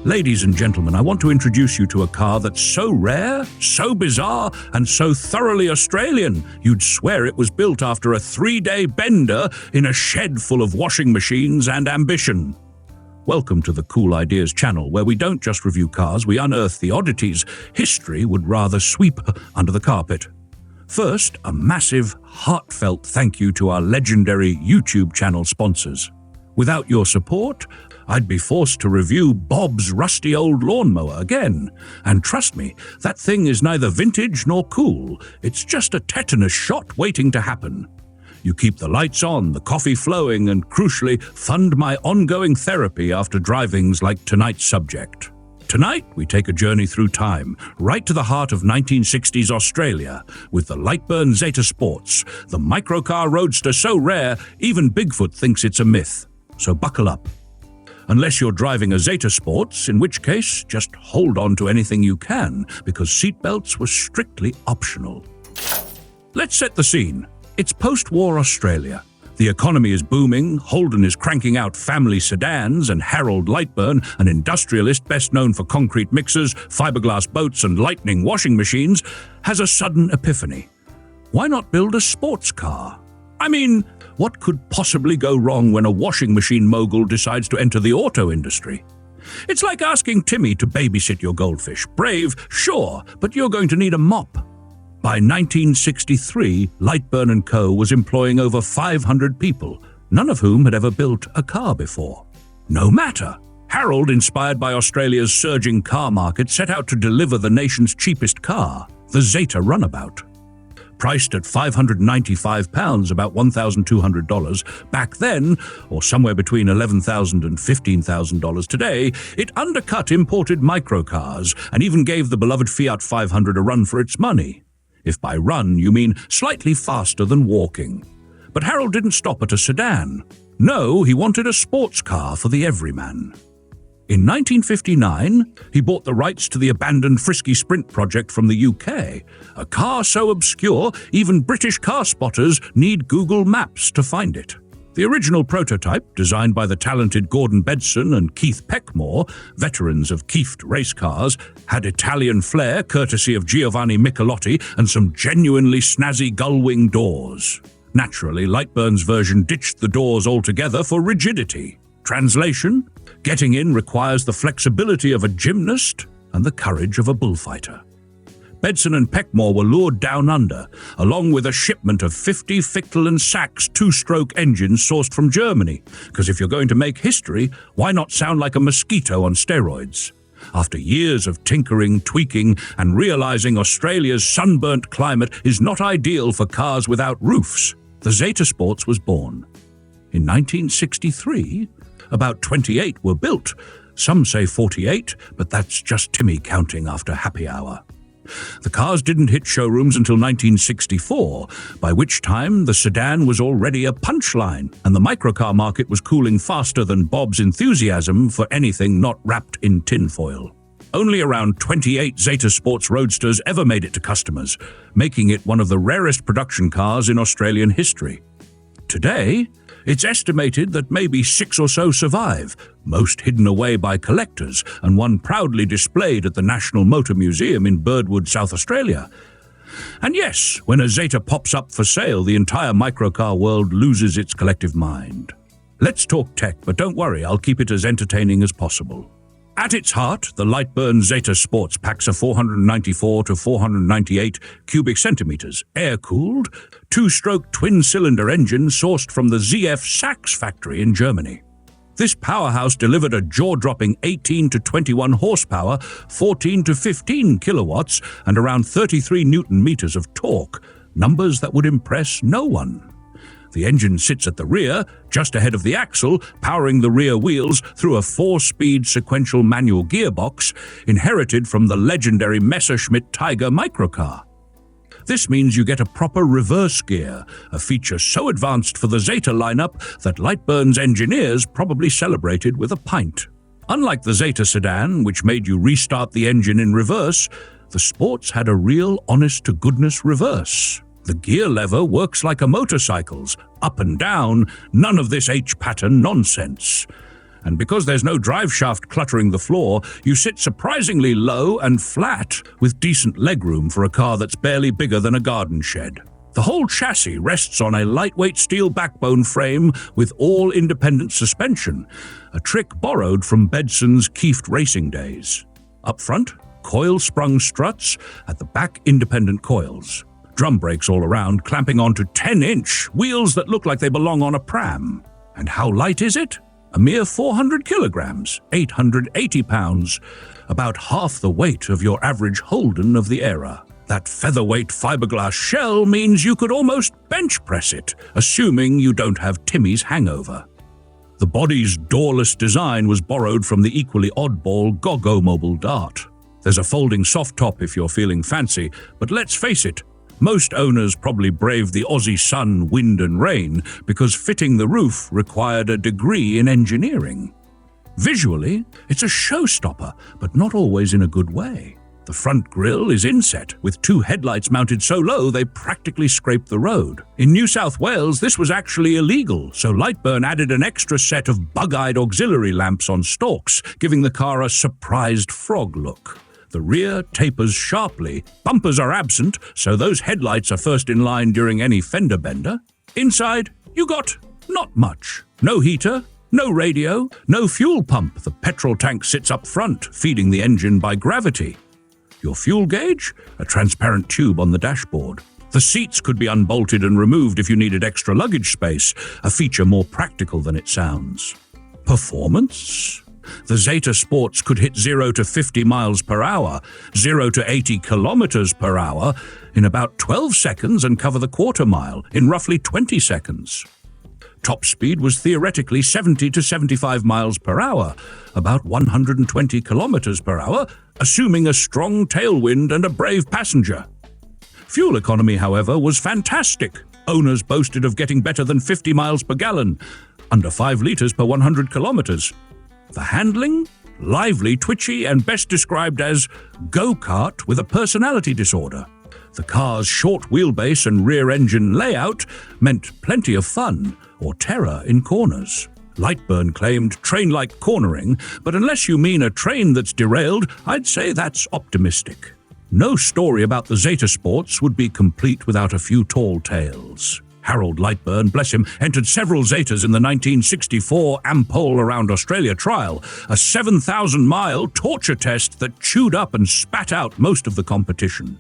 Ladies and gentlemen, I want to introduce you to a car that's so rare, so bizarre, and so thoroughly Australian, you'd swear it was built after a 3-day bender in a shed full of washing machines and ambition. Welcome to the Cool Ideas channel, where we don't just review cars, we unearth the oddities history would rather sweep under the carpet. First, a massive, heartfelt thank you to our legendary YouTube channel sponsors. Without your support, I'd be forced to review Bob's rusty old lawnmower again. And trust me, that thing is neither vintage nor cool. It's just a tetanus shot waiting to happen. You keep the lights on, the coffee flowing, and crucially, fund my ongoing therapy after drivings like tonight's subject. Tonight, we take a journey through time, right to the heart of 1960s Australia, with the Lightburn Zeta Sports, the Microcar Roadster so rare, even Bigfoot thinks it's a myth. So buckle up. Unless you're driving a Zeta Sports, in which case, just hold on to anything you can, because seatbelts were strictly optional. Let's set the scene. It's post-war Australia. The economy is booming, Holden is cranking out family sedans, and Harold Lightburn, an industrialist best known for concrete mixers, fiberglass boats, and lightning washing machines, has a sudden epiphany. Why not build a sports car? I mean, what could possibly go wrong when a washing machine mogul decides to enter the auto industry? It's like asking Timmy to babysit your goldfish. Brave, sure, but you're going to need a mop. By 1963, Lightburn & Co. was employing over 500 people, none of whom had ever built a car before. No matter. Harold, inspired by Australia's surging car market, set out to deliver the nation's cheapest car, the Zeta Runabout. Priced at £595, about $1,200 back then, or somewhere between $11,000 and $15,000 today, it undercut imported microcars and even gave the beloved Fiat 500 a run for its money. If by run you mean slightly faster than walking. But Harold didn't stop at a sedan. No, he wanted a sports car for the everyman. In 1959, he bought the rights to the abandoned Frisky Sprint project from the UK, a car so obscure even British car spotters need Google Maps to find it. The original prototype, designed by the talented Gordon Bedson and Keith Peckmore, veterans of Kieft race cars, had Italian flair courtesy of Giovanni Michelotti and some genuinely snazzy gull-wing doors. Naturally, Lightburn's version ditched the doors altogether for rigidity. Translation: getting in requires the flexibility of a gymnast and the courage of a bullfighter. Bedson and Peckmore were lured down under, along with a shipment of 50 Fichtel & Sachs two-stroke engines sourced from Germany, because if you're going to make history, why not sound like a mosquito on steroids? After years of tinkering, tweaking, and realizing Australia's sunburnt climate is not ideal for cars without roofs, the Zeta Sports was born. In 1963, about 28 were built. Some say 48, but that's just Timmy counting after happy hour. The cars didn't hit showrooms until 1964, by which time the sedan was already a punchline, and the microcar market was cooling faster than Bob's enthusiasm for anything not wrapped in tinfoil. Only around 28 Zeta Sports Roadsters ever made it to customers, making it one of the rarest production cars in Australian history. Today, it's estimated that maybe 6 or so survive, most hidden away by collectors, and one proudly displayed at the National Motor Museum in Birdwood, South Australia. And yes, when a Zeta pops up for sale, the entire microcar world loses its collective mind. Let's talk tech, but don't worry, I'll keep it as entertaining as possible. At its heart, the Lightburn Zeta Sports packs a 494 to 498 cubic centimeters, air-cooled, two-stroke twin-cylinder engine sourced from the ZF Sachs factory in Germany. This powerhouse delivered a jaw-dropping 18 to 21 horsepower, 14 to 15 kilowatts, and around 33 newton-meters of torque, numbers that would impress no one. The engine sits at the rear, just ahead of the axle, powering the rear wheels through a 4-speed sequential manual gearbox inherited from the legendary Messerschmitt Tiger microcar. This means you get a proper reverse gear, a feature so advanced for the Zeta lineup that Lightburn's engineers probably celebrated with a pint. Unlike the Zeta sedan, which made you restart the engine in reverse, the Sports had a real honest-to-goodness reverse. The gear lever works like a motorcycle's, up and down, none of this H-pattern nonsense. And because there's no drive shaft cluttering the floor, you sit surprisingly low and flat, with decent legroom for a car that's barely bigger than a garden shed. The whole chassis rests on a lightweight steel backbone frame with all-independent suspension, a trick borrowed from Bedson's Kieft racing days. Up front, coil-sprung struts, at the back independent coils. Drum brakes all around, clamping onto 10-inch wheels that look like they belong on a pram. And how light is it? A mere 400 kilograms, 880 pounds, about half the weight of your average Holden of the era. That featherweight fiberglass shell means you could almost bench press it, assuming you don't have Timmy's hangover. The body's doorless design was borrowed from the equally oddball Gogo Mobile Dart. There's a folding soft top if you're feeling fancy, but let's face it, most owners probably braved the Aussie sun, wind and rain because fitting the roof required a degree in engineering. Visually, it's a showstopper, but not always in a good way. The front grille is inset, with two headlights mounted so low they practically scrape the road. In New South Wales, this was actually illegal, so Lightburn added an extra set of bug-eyed auxiliary lamps on stalks, giving the car a surprised frog look. The rear tapers sharply, bumpers are absent, so those headlights are first in line during any fender bender. Inside, you got not much. No heater, no radio, no fuel pump. The petrol tank sits up front, feeding the engine by gravity. Your fuel gauge? A transparent tube on the dashboard. The seats could be unbolted and removed if you needed extra luggage space, a feature more practical than it sounds. Performance? The Zeta Sports could hit 0 to 50 miles per hour, 0 to 80 kilometers per hour in about 12 seconds and cover the quarter mile in roughly 20 seconds. Top speed was theoretically 70 to 75 miles per hour, about 120 kilometers per hour, assuming a strong tailwind and a brave passenger. Fuel economy, however, was fantastic. Owners boasted of getting better than 50 miles per gallon, under 5 liters per 100 kilometers. The handling? Lively, twitchy, and best described as go-kart with a personality disorder. The car's short wheelbase and rear engine layout meant plenty of fun, or terror in corners. Lightburn claimed train-like cornering, but unless you mean a train that's derailed, I'd say that's optimistic. No story about the Zeta Sports would be complete without a few tall tales. Harold Lightburn, bless him, entered several Zetas in the 1964 Ampole Around Australia trial, a 7,000-mile torture test that chewed up and spat out most of the competition.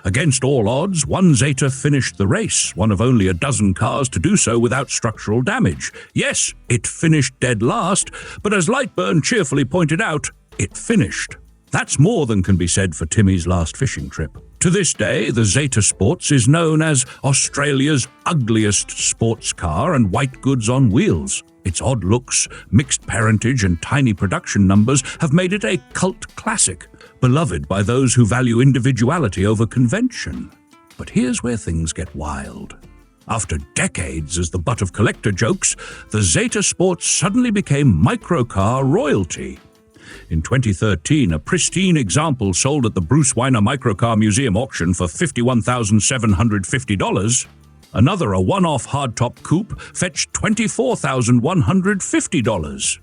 Against all odds, one Zeta finished the race, one of only a dozen cars to do so without structural damage. Yes, it finished dead last, but as Lightburn cheerfully pointed out, it finished. That's more than can be said for Timmy's last fishing trip. To this day, the Zeta Sports is known as Australia's ugliest sports car and white goods on wheels. Its odd looks, mixed parentage, and tiny production numbers have made it a cult classic, beloved by those who value individuality over convention. But here's where things get wild. After decades as the butt of collector jokes, the Zeta Sports suddenly became microcar royalty. In 2013, a pristine example sold at the Bruce Weiner Microcar Museum auction for $51,750. Another, a one-off hardtop coupe, fetched $24,150.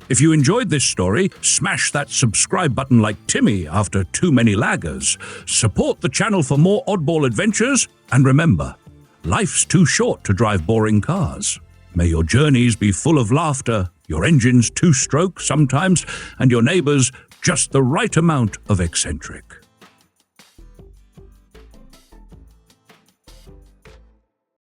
If you enjoyed this story, smash that subscribe button like Timmy after too many laggers. Support the channel for more oddball adventures, and remember, life's too short to drive boring cars. May your journeys be full of laughter, your engines two-stroke sometimes, and your neighbors just the right amount of eccentric.